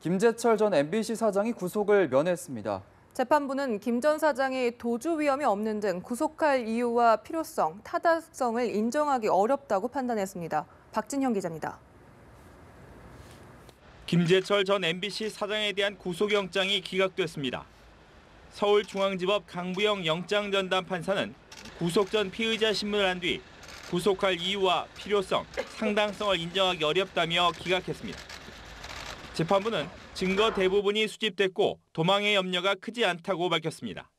김재철 전 MBC 사장이 구속을 면했습니다. 재판부는 김 전 사장이 도주 위험이 없는 등 구속할 이유와 필요성, 타당성을 인정하기 어렵다고 판단했습니다. 박진형 기자입니다. 김재철 전 MBC 사장에 대한 구속영장이 기각됐습니다. 서울중앙지법 강부영 영장전담 판사는 구속 전 피의자 신문을 한 뒤 구속할 이유와 필요성, 상당성을 인정하기 어렵다며 기각했습니다. 재판부는 증거 대부분이 수집됐고 도망의 염려가 크지 않다고 밝혔습니다.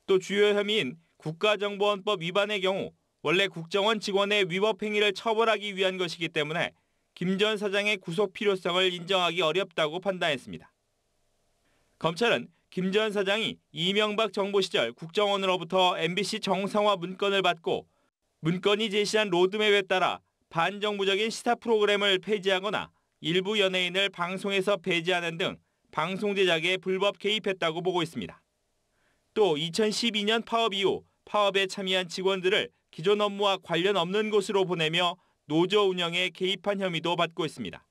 또 주요 혐의인 국가정보원법 위반의 경우 원래 국정원 직원의 위법 행위를 처벌하기 위한 것이기 때문에 김 전 사장의 구속 필요성을 인정하기 어렵다고 판단했습니다. 검찰은 김 전 사장이 이명박 정부 시절 국정원으로부터 MBC 정상화 문건을 받고 문건이 제시한 로드맵에 따라 반정부적인 시사 프로그램을 폐지하거나 일부 연예인을 방송에서 배제하는 등 방송 제작에 불법 개입했다고 보고 있습니다. 또 2012년 파업 이후 파업에 참여한 직원들을 기존 업무와 관련 없는 곳으로 보내며 노조 운영에 개입한 혐의도 받고 있습니다.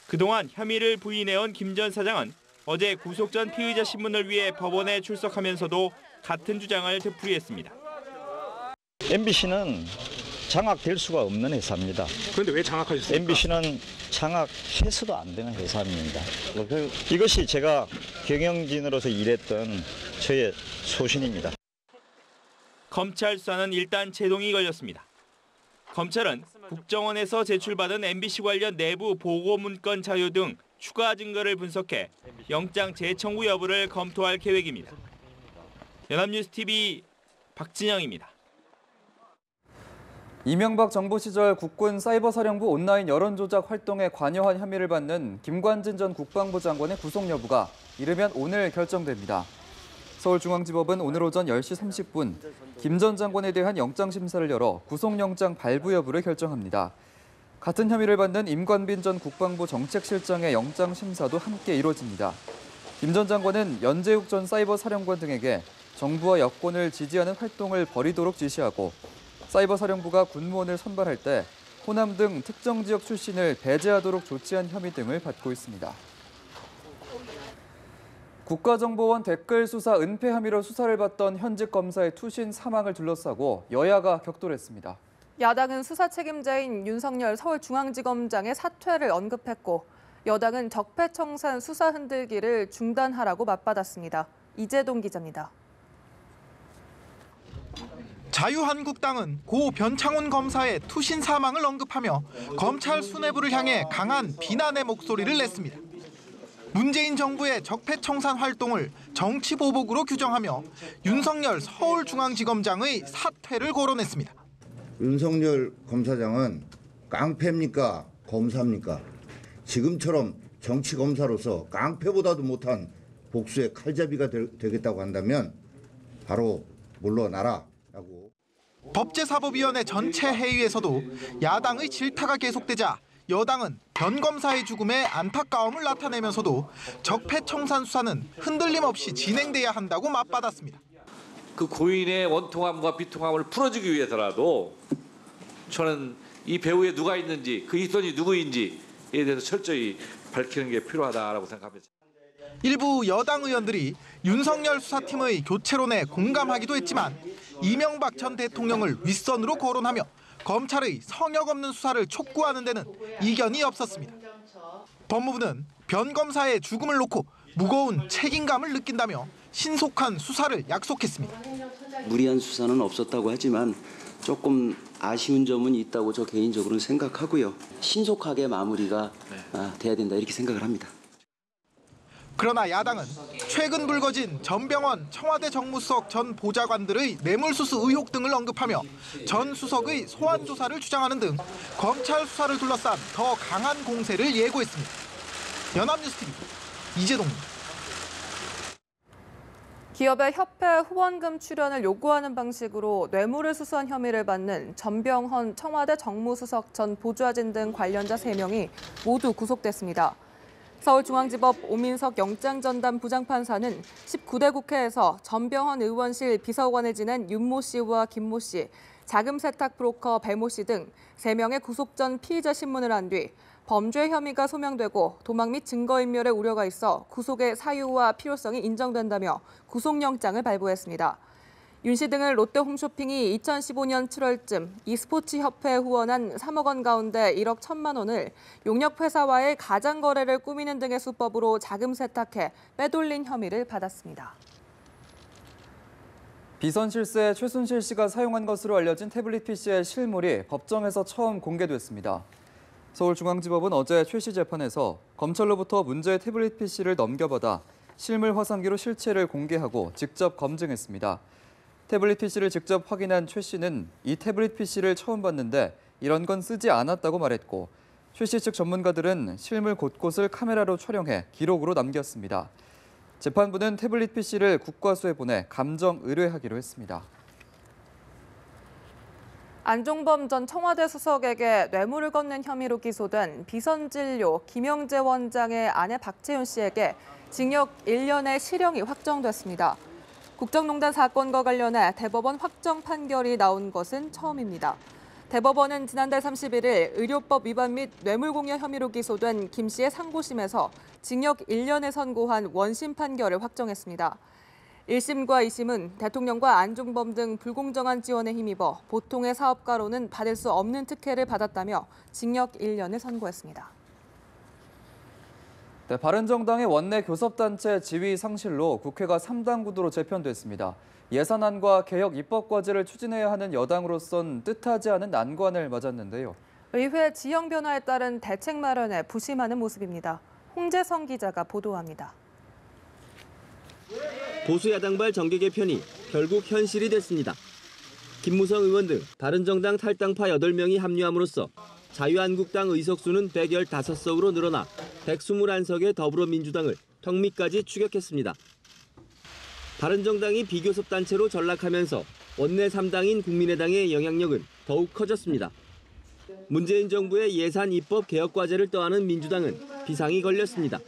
그동안 혐의를 부인해온 김 전 사장은 어제 구속 전 피의자 신문을 위해 법원에 출석하면서도 같은 주장을 되풀이했습니다. MBC는 장악될 수가 없는 회사입니다. 그런데 왜 장악하셨습니까? MBC는 장악해서도 안 되는 회사입니다. 이것이 제가 경영진으로서 일했던 저의 소신입니다. 검찰 수사는 일단 제동이 걸렸습니다. 검찰은 국정원에서 제출받은 MBC 관련 내부 보고 문건 자료 등 추가 증거를 분석해 영장 재청구 여부를 검토할 계획입니다. 연합뉴스TV 박진영입니다. 이명박 정부 시절 국군 사이버사령부 온라인 여론조작 활동에 관여한 혐의를 받는 김관진 전 국방부 장관의 구속 여부가 이르면 오늘 결정됩니다. 서울중앙지법은 오늘 오전 10시 30분 김 전 장관에 대한 영장심사를 열어 구속영장 발부 여부를 결정합니다. 같은 혐의를 받는 임관빈 전 국방부 정책실장의 영장심사도 함께 이뤄집니다. 김 전 장관은 연재욱 전 사이버사령관 등에게 정부와 여권을 지지하는 활동을 벌이도록 지시하고 사이버사령부가 군무원을 선발할 때 호남 등 특정 지역 출신을 배제하도록 조치한 혐의 등을 받고 있습니다. 국가정보원 댓글 수사 은폐 혐의로 수사를 받던 현직 검사의 투신 사망을 둘러싸고 여야가 격돌했습니다. 야당은 수사 책임자인 윤석열 서울중앙지검장의 사퇴를 언급했고 여당은 적폐청산 수사 흔들기를 중단하라고 맞받았습니다. 이재동 기자입니다. 자유한국당은 고 변창훈 검사의 투신 사망을 언급하며 검찰 수뇌부를 향해 강한 비난의 목소리를 냈습니다. 문재인 정부의 적폐청산 활동을 정치보복으로 규정하며 윤석열 서울중앙지검장의 사퇴를 거론했습니다. 윤석열 검사장은 깡패입니까? 검사입니까? 지금처럼 정치검사로서 깡패보다도 못한 복수의 칼잡이가 되겠다고 한다면 바로 물러나라. 법제사법위원회 전체 회의에서도 야당의 질타가 계속되자 여당은 변 검사의 죽음에 안타까움을 나타내면서도 적폐청산 수사는 흔들림 없이 진행돼야 한다고 맞받았습니다. 그 고인의 원통함과 비통함을 풀어주기 위해서라도 저는 이 배후에 누가 있는지 그 윗선이 누구인지에 대해서 철저히 밝히는 게 필요하다고 생각합니다. 일부 여당 의원들이 윤석열 수사팀의 교체론에 공감하기도 했지만 이명박 전 대통령을 윗선으로 거론하며 검찰의 성역 없는 수사를 촉구하는 데는 이견이 없었습니다. 법무부는 변 검사의 죽음을 놓고 무거운 책임감을 느낀다며 신속한 수사를 약속했습니다. 무리한 수사는 없었다고 하지만 조금 아쉬운 점은 있다고 저 개인적으로는 생각하고요. 신속하게 마무리가 돼야 된다 이렇게 생각을 합니다. 그러나 야당은 최근 불거진 전병헌 청와대 정무수석 전 보좌관들의 뇌물수수 의혹 등을 언급하며 전 수석의 소환 조사를 주장하는 등 검찰 수사를 둘러싼 더 강한 공세를 예고했습니다. 연합뉴스TV 이재동입니다. 기업의 협회 후원금 출연을 요구하는 방식으로 뇌물을 수수한 혐의를 받는 전병헌 청와대 정무수석 전 보좌진 등 관련자 3명이 모두 구속됐습니다. 서울중앙지법 오민석 영장전담 부장판사는 19대 국회에서 전병헌 의원실 비서관을 지낸 윤모 씨와 김모 씨, 자금 세탁 브로커 배모 씨 등 3명의 구속 전 피의자 신문을 한 뒤 범죄 혐의가 소명되고 도망 및 증거인멸의 우려가 있어 구속의 사유와 필요성이 인정된다며 구속영장을 발부했습니다. 윤 씨 등을 롯데홈쇼핑이 2015년 7월쯤 e스포츠협회에 후원한 3억 원 가운데 1억 1천만 원을 용역회사와의 가장거래를 꾸미는 등의 수법으로 자금 세탁해 빼돌린 혐의를 받았습니다. 비선 실세에 최순실 씨가 사용한 것으로 알려진 태블릿 PC의 실물이 법정에서 처음 공개됐습니다. 서울중앙지법은 어제 최 씨 재판에서 검찰로부터 문제의 태블릿 PC를 넘겨받아 실물 화상기로 실체를 공개하고 직접 검증했습니다. 태블릿 PC를 직접 확인한 최 씨는 이 태블릿 PC를 처음 봤는데 이런 건 쓰지 않았다고 말했고, 최 씨 측 전문가들은 실물 곳곳을 카메라로 촬영해 기록으로 남겼습니다. 재판부는 태블릿 PC를 국과수에 보내 감정 의뢰하기로 했습니다. 안종범 전 청와대 수석에게 뇌물을 건넨 혐의로 기소된 비선진료 김영재 원장의 아내 박채윤 씨에게 징역 1년의 실형이 확정됐습니다. 국정농단 사건과 관련해 대법원 확정 판결이 나온 것은 처음입니다. 대법원은 지난달 31일 의료법 위반 및 뇌물공여 혐의로 기소된 김 씨의 상고심에서 징역 1년을 선고한 원심 판결을 확정했습니다. 1심과 2심은 대통령과 안종범 등 불공정한 지원에 힘입어 보통의 사업가로는 받을 수 없는 특혜를 받았다며 징역 1년을 선고했습니다. 네, 바른정당의 원내 교섭단체 지위 상실로 국회가 3당 구도로 재편됐습니다. 예산안과 개혁 입법과제를 추진해야 하는 여당으로선 뜻하지 않은 난관을 맞았는데요. 의회 지형 변화에 따른 대책 마련에 부심하는 모습입니다. 홍재성 기자가 보도합니다. 보수야당발 정계 개편이 결국 현실이 됐습니다. 김무성 의원 등 바른정당 탈당파 8명이 합류함으로써 자유한국당 의석수는 115석으로 늘어나 121석의 더불어민주당을 턱밑까지 추격했습니다. 바른정당이 비교섭단체로 전락하면서 원내 3당인 국민의당의 영향력은 더욱 커졌습니다. 문재인 정부의 예산 입법 개혁 과제를 떠안은 민주당은 비상이 걸렸습니다.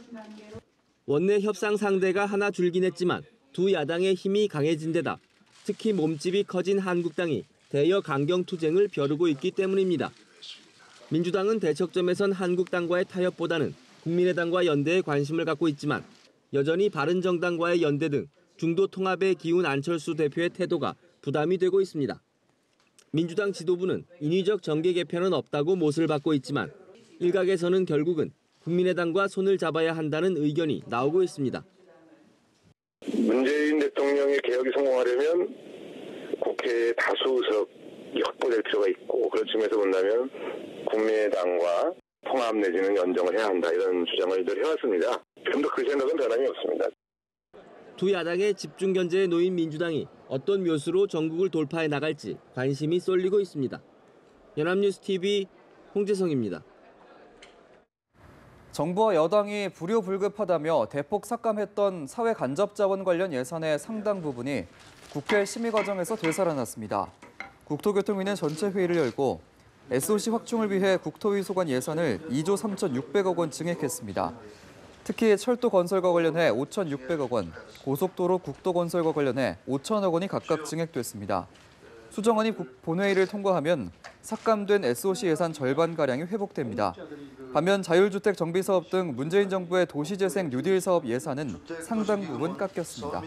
원내 협상 상대가 하나 줄긴 했지만 두 야당의 힘이 강해진 데다 특히 몸집이 커진 한국당이 대여 강경 투쟁을 벼르고 있기 때문입니다. 민주당은 대척점에선 한국당과의 타협보다는 국민의당과 연대에 관심을 갖고 있지만 여전히 바른정당과의 연대 등 중도 통합에 기운 안철수 대표의 태도가 부담이 되고 있습니다. 민주당 지도부는 인위적 정계 개편은 없다고 못을 받고 있지만 일각에서는 결국은 국민의당과 손을 잡아야 한다는 의견이 나오고 있습니다. 문재인 대통령의 개혁이 성공하려면 국회의 다수 의석이 확보될 필요가 있고, 그런 측면에서 본다면 국민의당과 통합 내지는 연정을 해야 한다, 이런 주장을 늘 해왔습니다. 지금도 그 생각은 변함이 없습니다. 두 야당의 집중 견제에 놓인 민주당이 어떤 묘수로 전국을 돌파해 나갈지 관심이 쏠리고 있습니다. 연합뉴스 TV 홍재성입니다. 정부와 여당이 불효불급하다며 대폭 삭감했던 사회간접자원 관련 예산의 상당 부분이 국회 심의 과정에서 되살아났습니다. 국토교통위는 전체 회의를 열고 SOC 확충을 위해 국토위 소관 예산을 2조 3,600억 원 증액했습니다. 특히 철도 건설과 관련해 5,600억 원, 고속도로 국도 건설과 관련해 5천억 원이 각각 증액됐습니다. 수정안이 본회의를 통과하면 삭감된 SOC 예산 절반가량이 회복됩니다. 반면 자율주택 정비사업 등 문재인 정부의 도시재생 뉴딜 사업 예산은 상당 부분 깎였습니다.